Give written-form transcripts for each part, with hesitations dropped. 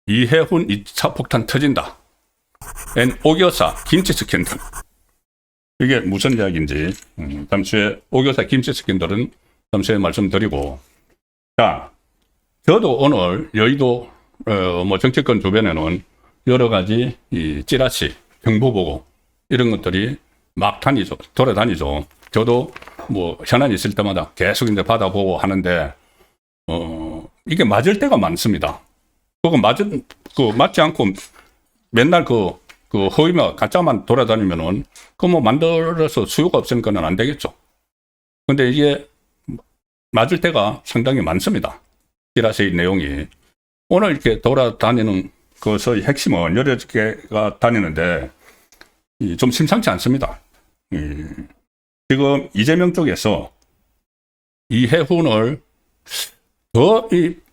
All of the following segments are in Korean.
이해훈 2차 폭탄 터진다. 오교사 김치 스캔들. 이게 무슨 이야기인지 잠시 후에 오교사 김치 스캔들은 잠시 후에 말씀드리고, 자, 저도 오늘 여의도 정치권 주변에는 여러 가지 이 찌라시, 정보보고 이런 것들이 막 돌아다니죠. 저도 현안이 있을 때마다 계속 이제 받아보고 하는데 이게 맞을 때가 많습니다. 그거 맞지 않고 맨날 허위나 가짜만 돌아다니면은 만들어서 수요가 없으니까는 안 되겠죠. 근데 이게 맞을 때가 상당히 많습니다. 찌라시 내용이. 오늘 이렇게 돌아다니는 것의 핵심은 여러 개가 다니는데 좀 심상치 않습니다. 지금 이재명 쪽에서 이해훈을 더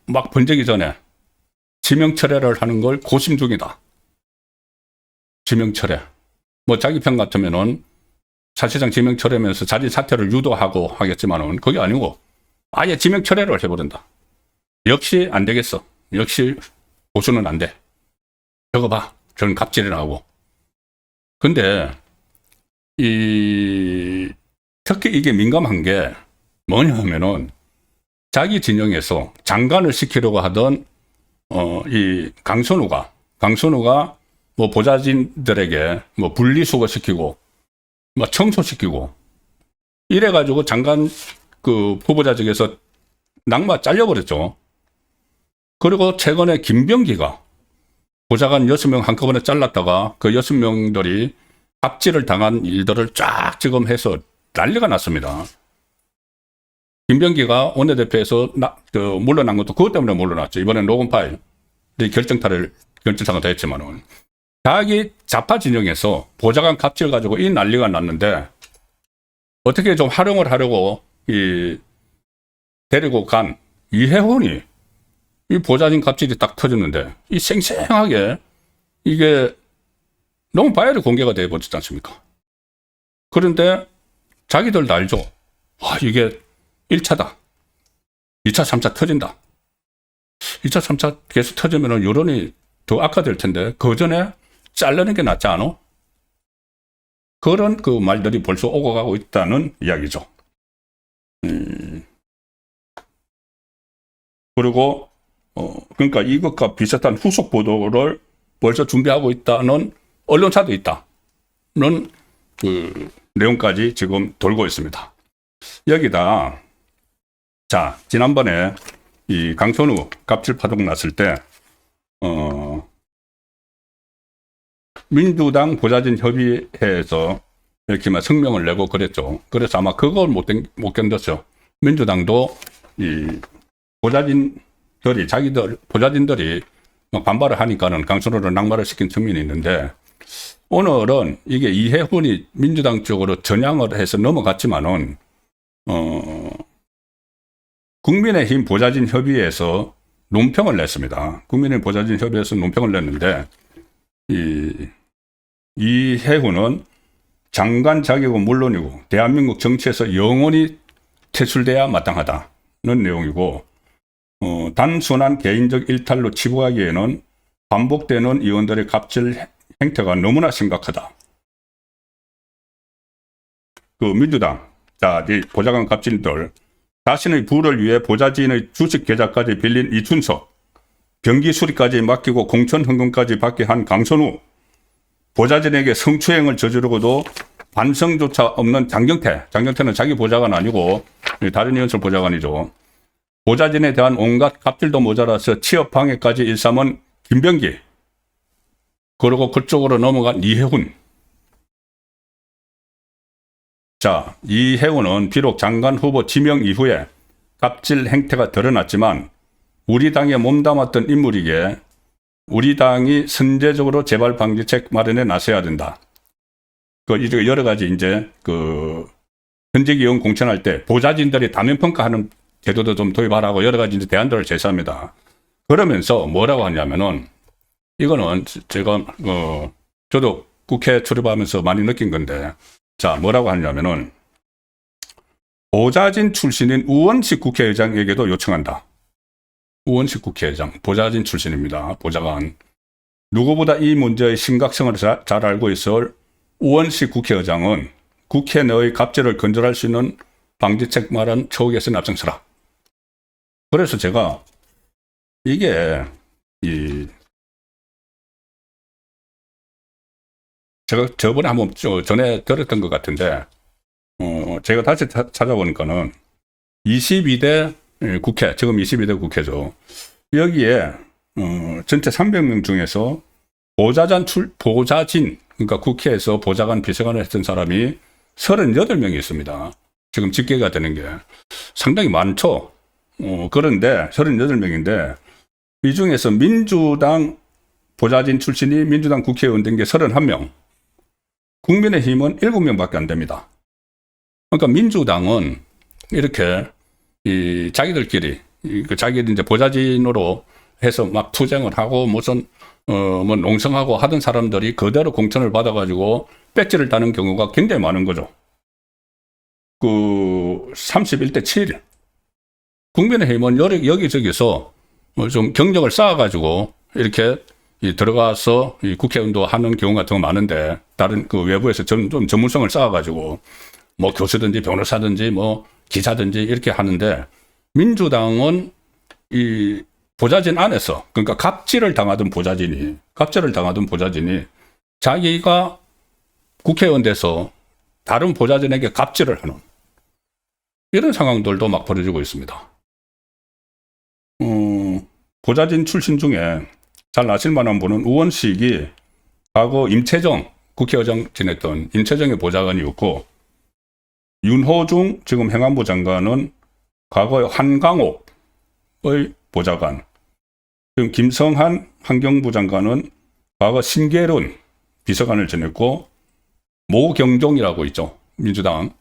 막 번지기 전에 지명철회를 하는 걸 고심 중이다. 지명철회. 자기 편 같으면은 사실상 지명철회면서 자진 사퇴를 유도하고 하겠지만은 그게 아니고 아예 지명철회를 해버린다. 역시 안 되겠어. 역시 보수는 안 돼. 저거 봐. 저는 갑질이라고. 근데 특히 이게 민감한 게 뭐냐 하면은 자기 진영에서 장관을 시키려고 하던 이 강선우가 보좌진들에게 분리수거시키고 청소시키고 이래가지고 장관 후보자직에서 낙마 잘려버렸죠. 그리고 최근에 김병기가 보좌관 6명 한꺼번에 잘랐다가 그 6명들이 갑질을 당한 일들을 쫙 지금 해서 난리가 났습니다. 김병기가 원내대표에서 물러난 것도 그것 때문에 물러났죠. 이번엔 로건 파일 결정사가 됐지만은 자기 좌파 진영에서 보좌관 갑질 가지고 이 난리가 났는데 어떻게 좀 활용을 하려고 데리고 간 이해훈이 이 보좌진 갑질이 딱 터졌는데 이 생생하게 이게 너무 파일이 공개가 되어버렸지 않습니까? 그런데 자기들도 알죠. 이게 1차다. 2차, 3차 터진다. 2차, 3차 계속 터지면 여론이 더 악화될 텐데 그 전에 자르는 게 낫지 않아? 그런 말들이 벌써 오고 가고 있다는 이야기죠. 그리고 그러니까 이것과 비슷한 후속 보도를 벌써 준비하고 있다는 언론사도 있다는 내용까지 지금 돌고 있습니다. 여기다 자, 지난번에 이 강선우 갑질 파동 났을 때 민주당 보좌진 협의회에서 이렇게 성명을 내고 그랬죠. 그래서 아마 그걸 못 견뎠죠. 민주당도 이 보좌진들이 반발을 하니까는 강선우를 낙마를 시킨 측면이 있는데, 오늘은 이게 이해훈이 민주당 쪽으로 전향을 해서 넘어갔지만은 국민의힘 보좌진 협의회에서 논평을 냈습니다. 국민의힘 보좌진 협의회에서 논평을 냈는데 이해훈은 장관 자격은 물론이고 대한민국 정치에서 영원히 퇴출돼야 마땅하다는 내용이고, 단순한 개인적 일탈로 치부하기에는 반복되는 의원들의 갑질 행태가 너무나 심각하다. 민주당, 이 보좌관 갑질들, 자신의 부를 위해 보좌진의 주식 계좌까지 빌린 이춘석, 병기 수리까지 맡기고 공천 헌금까지 받게 한 강선우, 보좌진에게 성추행을 저지르고도 반성조차 없는 장경태는 자기 보좌관 아니고 다른 의원실 보좌관이죠. 보좌진에 대한 온갖 갑질도 모자라서 취업 방해까지 일삼은 김병기, 그리고 그쪽으로 넘어간 이해훈. 자, 이해훈은 비록 장관 후보 지명 이후에 갑질 행태가 드러났지만 우리 당에 몸담았던 인물이기에 우리 당이 선제적으로 재발 방지책 마련에 나서야 된다. 여러 가지 현직 의원 공천할 때 보좌진들이 다면 평가하는 제도도 좀 도입하라고 여러 가지 대안들을 제시합니다. 그러면서 뭐라고 하냐면은, 이거는 제가 저도 국회 출입하면서 많이 느낀 건데, 자, 뭐라고 하냐면은 보좌진 출신인 우원식 국회의장에게도 요청한다. 우원식 국회의장, 보좌진 출신입니다. 보좌관. 누구보다 이 문제의 심각성을 잘 알고 있을 우원식 국회의장은 국회 내의 갑질을 근절할 수 있는 방지책 마련 처우에서 앞장서라. 그래서 제가 이게 제가 저번에 한번 전에 들었던 것 같은데 제가 다시 찾아보니까는 22대 국회, 지금 22대 국회죠. 여기에 전체 300명 중에서 보좌진, 그러니까 국회에서 보좌관, 비서관을 했던 사람이 38명이 있습니다. 지금 집계가 되는 게 상당히 많죠. 그런데 38명인데 이 중에서 민주당 보좌진 출신이 민주당 국회의원 된 게 31명, 국민의힘은 7명밖에 안 됩니다. 그러니까 민주당은 이렇게 자기들끼리 자기들 이제 보좌진으로 해서 막 투쟁을 하고 무슨 뭐 농성하고 하던 사람들이 그대로 공천을 받아가지고 배지를 따는 경우가 굉장히 많은 거죠. 31대 7. 국민의힘은 여기저기서 좀 경력을 쌓아가지고 이렇게 들어가서 국회의원도 하는 경우 같은 거 많은데, 다른 외부에서 좀 전문성을 쌓아가지고 뭐 교수든지 변호사든지 뭐 기자든지 이렇게 하는데, 민주당은 이 보좌진 안에서, 그러니까 갑질을 당하던 보좌진이 자기가 국회의원 돼서 다른 보좌진에게 갑질을 하는 이런 상황들도 막 벌어지고 있습니다. 보좌진 출신 중에 잘 아실 만한 분은 우원식이 과거 임채정 국회의장 지냈던 임채정의 보좌관이었고, 윤호중 지금 행안부 장관은 과거 한강옥의 보좌관, 지금 김성한 환경부 장관은 과거 신계륜 비서관을 지냈고, 모경종이라고 있죠, 민주당.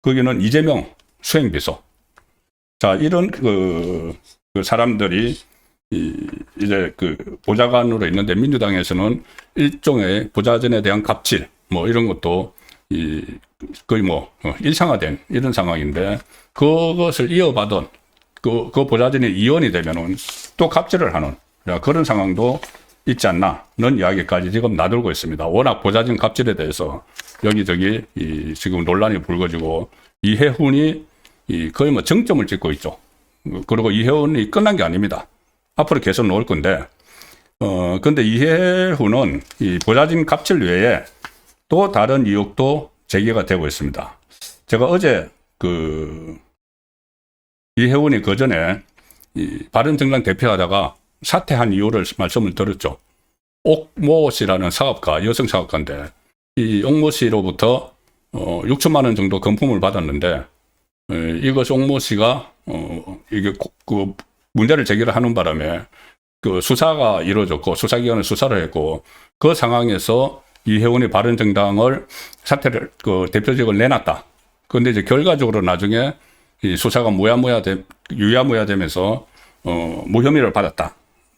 거기는 이재명 수행비서. 자, 이런 그 사람들이 이제 보좌관으로 있는데, 민주당에서는 일종의 보좌진에 대한 갑질 뭐 이런 것도 거의 뭐 일상화된 이런 상황인데, 그것을 이어받은 그 보좌진이 이원이 되면은 또 갑질을 하는 그런 상황도 있지 않나는 이야기까지 지금 나돌고 있습니다. 워낙 보좌진 갑질에 대해서 여기저기 지금 논란이 불거지고, 이해훈이 거의 뭐 정점을 찍고 있죠. 그리고 이해훈이 끝난 게 아닙니다. 앞으로 계속 나올 건데, 근데 이해훈은 이 보좌진 갑질 외에 또 다른 의혹도 제기가 되고 있습니다. 제가 어제 이해훈이 그 전에 바른정당 대표하다가 사퇴한 이유를 말씀을 드렸죠. 옥모 씨라는 사업가, 여성 사업가인데, 이 옥모 씨로부터 6천만 원 정도 금품을 받았는데, 이것이 옥모 씨가 이게 문제를 제기를 하는 바람에 수사가 이루어졌고, 수사기관은 수사를 했고, 그 상황에서 이해훈이 바른정당을 사퇴를 대표직을 내놨다. 그런데 이제 결과적으로 나중에 이 수사가 유야무야 되면서 무혐의를 받았다,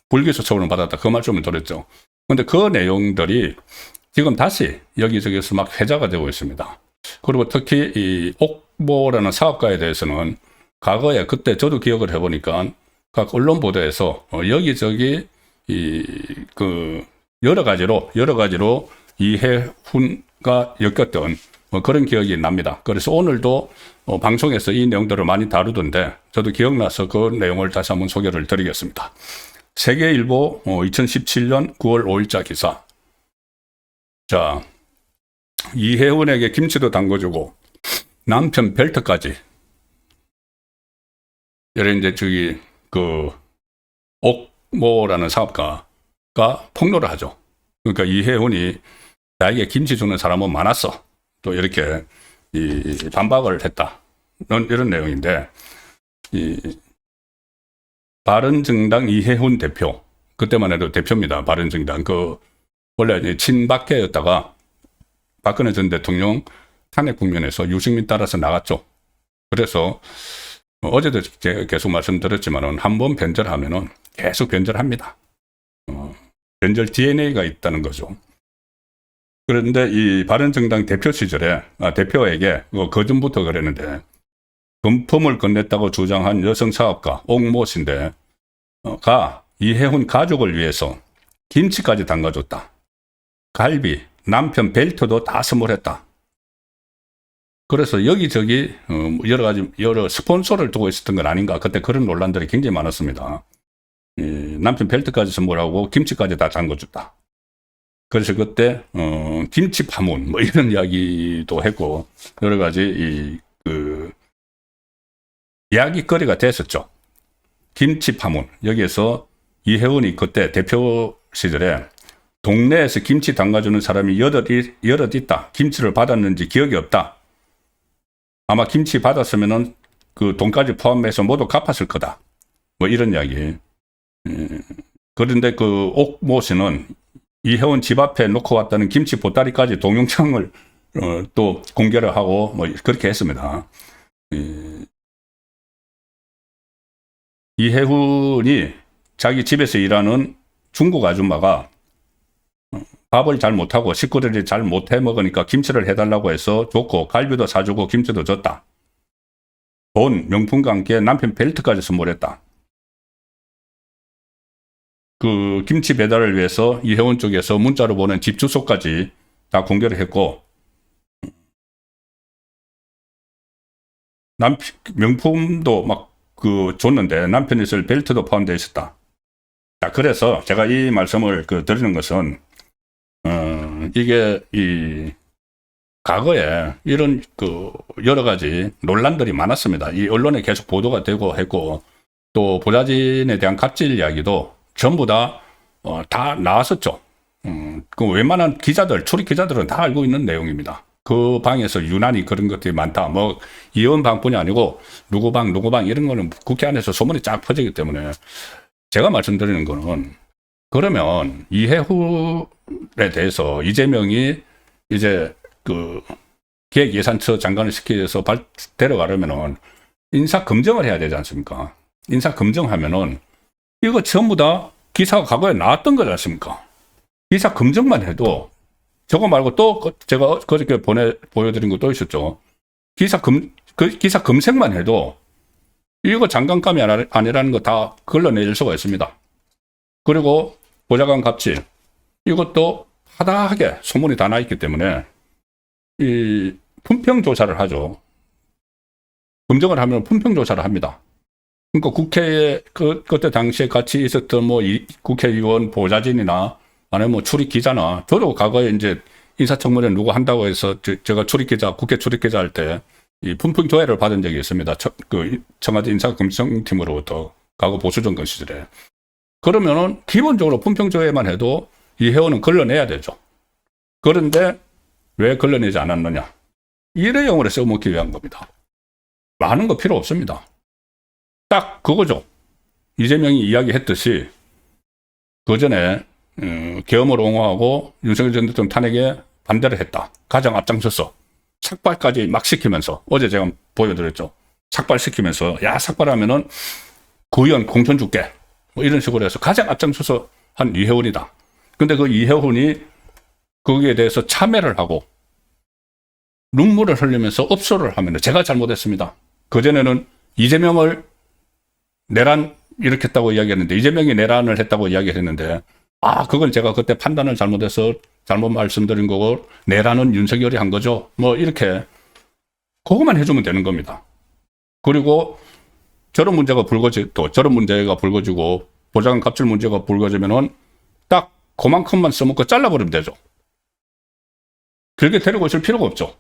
불기소 처분을 받았다, 그 말씀을 드렸죠. 그런데 그 내용들이 지금 다시 여기저기서 막 회자가 되고 있습니다. 그리고 특히 이 옥모라는 사업가에 대해서는 과거에, 그때 저도 기억을 해보니까 각 언론 보도에서 여기저기 여러 가지로 이해훈과 엮였던 그런 기억이 납니다. 그래서 오늘도 방송에서 이 내용들을 많이 다루던데, 저도 기억나서 그 내용을 다시 한번 소개를 드리겠습니다. 세계일보 2017년 9월 5일자 기사. 자, 이해훈에게 김치도 담궈주고 남편 벨트까지. 예를 이제 옥모라는 사업가가 폭로를 하죠. 그러니까 이해훈이 나에게 김치 주는 사람은 많았어, 또 이렇게 반박을 했다는 이런 내용인데, 바른정당 이해훈 대표, 그때만 해도 대표입니다. 바른정당 원래 친박계였다가 박근혜 전 대통령 탄핵 국면에서 유승민 따라서 나갔죠. 그래서 어제도 제가 계속 말씀드렸지만은 한번 변절하면은 계속 변절합니다. 변절 DNA가 있다는 거죠. 그런데 이 바른정당 대표 시절에, 대표에게, 그 전부터 그랬는데, 금품을 건넸다고 주장한 여성 사업가 옥모 씨인데 가 이해훈 가족을 위해서 김치까지 담가줬다. 갈비, 남편 벨트도 다 선물했다. 그래서 여기저기 여러 가지 여러 스폰서를 두고 있었던 건 아닌가. 그때 그런 논란들이 굉장히 많았습니다. 남편 벨트까지 선물하고 김치까지 다 담궈줬다. 그래서 그때 김치 파문 뭐 이런 이야기도 했고 여러 가지 이야기거리가 됐었죠. 김치 파문. 여기에서 이해훈이 그때 대표 시절에 동네에서 김치 담가주는 사람이 여럿 있다. 김치를 받았는지 기억이 없다. 아마 김치 받았으면은 그 돈까지 포함해서 모두 갚았을 거다. 뭐 이런 이야기. 그런데 그 옥모 씨는 이해훈 집 앞에 놓고 왔다는 김치 보따리까지 동영상을 또 공개를 하고 뭐 그렇게 했습니다. 이해훈이 자기 집에서 일하는 중국 아줌마가 밥을 잘 못하고 식구들이 잘 못해 먹으니까 김치를 해달라고 해서 줬고 갈비도 사주고 김치도 줬다. 돈, 명품과 함께 남편 벨트까지 선물했다. 그 김치 배달을 위해서 이해훈 쪽에서 문자로 보낸 집 주소까지 다 공개를 했고 명품도 막 줬는데 남편이 쓸 벨트도 포함되어 있었다. 자, 그래서 제가 이 말씀을 드리는 것은 이게 과거에 이런 여러 가지 논란들이 많았습니다. 이 언론에 계속 보도가 되고 했고 또 보좌진에 대한 갑질 이야기도 전부 다 나왔었죠. 그 웬만한 기자들, 출입 기자들은 다 알고 있는 내용입니다. 그 방에서 유난히 그런 것들이 많다. 뭐 이혼 방뿐이 아니고 누구 방 이런 거는 국회 안에서 소문이 쫙 퍼지기 때문에 제가 말씀드리는 거는 그러면 이해훈에 대해서 이재명이 이제 기획예산처 장관을 시켜서 데려가려면은 인사 검증을 해야 되지 않습니까? 인사 검증하면은 이거 전부 다 기사가 과거에 나왔던 거지 않습니까? 기사 검증만 해도 저거 말고 또 제가 그저께 보여드린 거 또 있었죠. 기사 검색만 해도 이거 장관감이 아니라는 거 다 걸러낼 수가 있습니다. 그리고 보좌관 갑질 이것도 하다하게 소문이 다 나 있기 때문에 이 품평 조사를 하죠. 검증을 하면 품평 조사를 합니다. 그러니까 국회에 그때 당시에 같이 있었던 뭐 국회의원 보좌진이나 아니면 뭐 출입 기자나 저도 과거에 이제 인사청문회 누구 한다고 해서 제가 국회 출입 기자 할 때 이 품평 조회를 받은 적이 있습니다. 청와대 인사검증팀으로부터 과거 보수정권 시절에. 그러면은 기본적으로 품평 조회만 해도 이해원은 걸러내야 되죠. 그런데 왜 걸러내지 않았느냐? 일회용으로 써먹기 위한 겁니다. 많은 거 필요 없습니다. 딱 그거죠. 이재명이 이야기했듯이 그 전에 계엄을 옹호하고 윤석열 전 대통령 탄핵에 반대를 했다. 가장 앞장서서 삭발까지 막 시키면서 어제 제가 보여드렸죠. 삭발시키면서 야 삭발하면은 구의원 공천 줄게 뭐 이런 식으로 해서 가장 앞장서서 한 이해훈이다. 근데 그 이해훈이 거기에 대해서 참여를 하고 눈물을 흘리면서 업소를 하면 제가 잘못했습니다. 그전에는 이재명을 내란 일으켰다고 이야기했는데 이재명이 내란을 했다고 이야기했는데 그건 제가 그때 판단을 잘못해서 잘못 말씀드린 거고 내란은 윤석열이 한 거죠. 뭐 이렇게 그것만 해주면 되는 겁니다. 그리고 저런 문제가 불거지고 보좌관 갑질 문제가 불거지면은 딱 그만큼만 써먹고 잘라버리면 되죠. 길게 데리고 있을 필요가 없죠.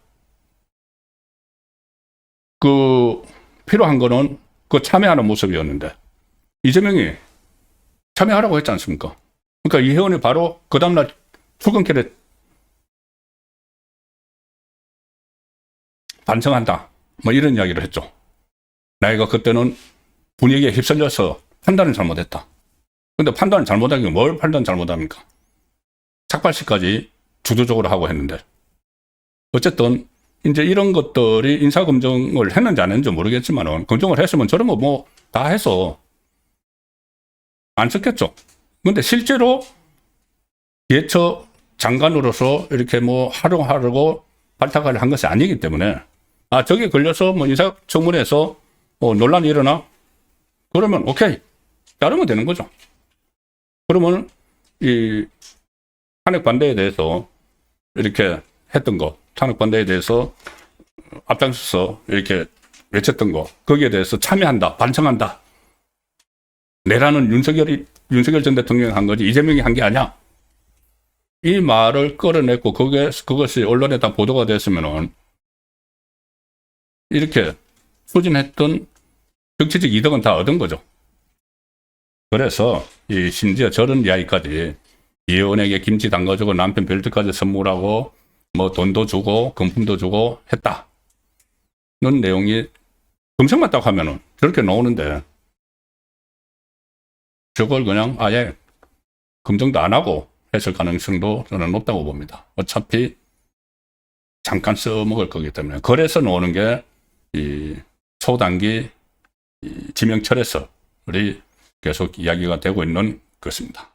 필요한 거는 참여하는 모습이었는데 이재명이 참여하라고 했지 않습니까? 그러니까 이혜원이 바로 그 다음날 출근길에 반성한다. 뭐 이런 이야기를 했죠. 나이가 그때는 분위기에 휩쓸려서 판단을 잘못했다. 근데 판단을 잘못한 게 뭘 판단 잘못합니까? 삭발시까지 주도적으로 하고 했는데. 어쨌든 이제 이런 것들이 인사검증을 했는지 안 했는지 모르겠지만은 검증을 했으면 저런 거 뭐 다 해서 안 썼겠죠. 근데 실제로 예처 장관으로서 이렇게 뭐 활용하려고 발탁을 한 것이 아니기 때문에 아, 저게 걸려서 뭐 인사청문회에서 논란이 일어나? 그러면 오케이. 자르면 되는 거죠. 그러면 이 탄핵 반대에 대해서 이렇게 했던 거, 탄핵 반대에 대해서 앞장서서 이렇게 외쳤던 거, 거기에 대해서 참여한다, 반성한다. 내라는 윤석열 전 대통령이 한 거지 이재명이 한 게 아니야. 이 말을 끌어냈고 그것이 언론에 다 보도가 됐으면은 이렇게 추진했던 정치적 이득은 다 얻은 거죠. 그래서 심지어 저런 이야기까지 이혼에게 김치 담가주고 남편 벨트까지 선물하고 뭐 돈도 주고 금품도 주고 했다는 내용이 검색만 딱 하면은 저렇게 나오는데 저걸 그냥 아예 검증도 안 하고 했을 가능성도 저는 높다고 봅니다. 어차피 잠깐 써먹을 거기 때문에. 그래서 나오는 게 이 초단기 지명철에서 우리 계속 이야기가 되고 있는 것입니다.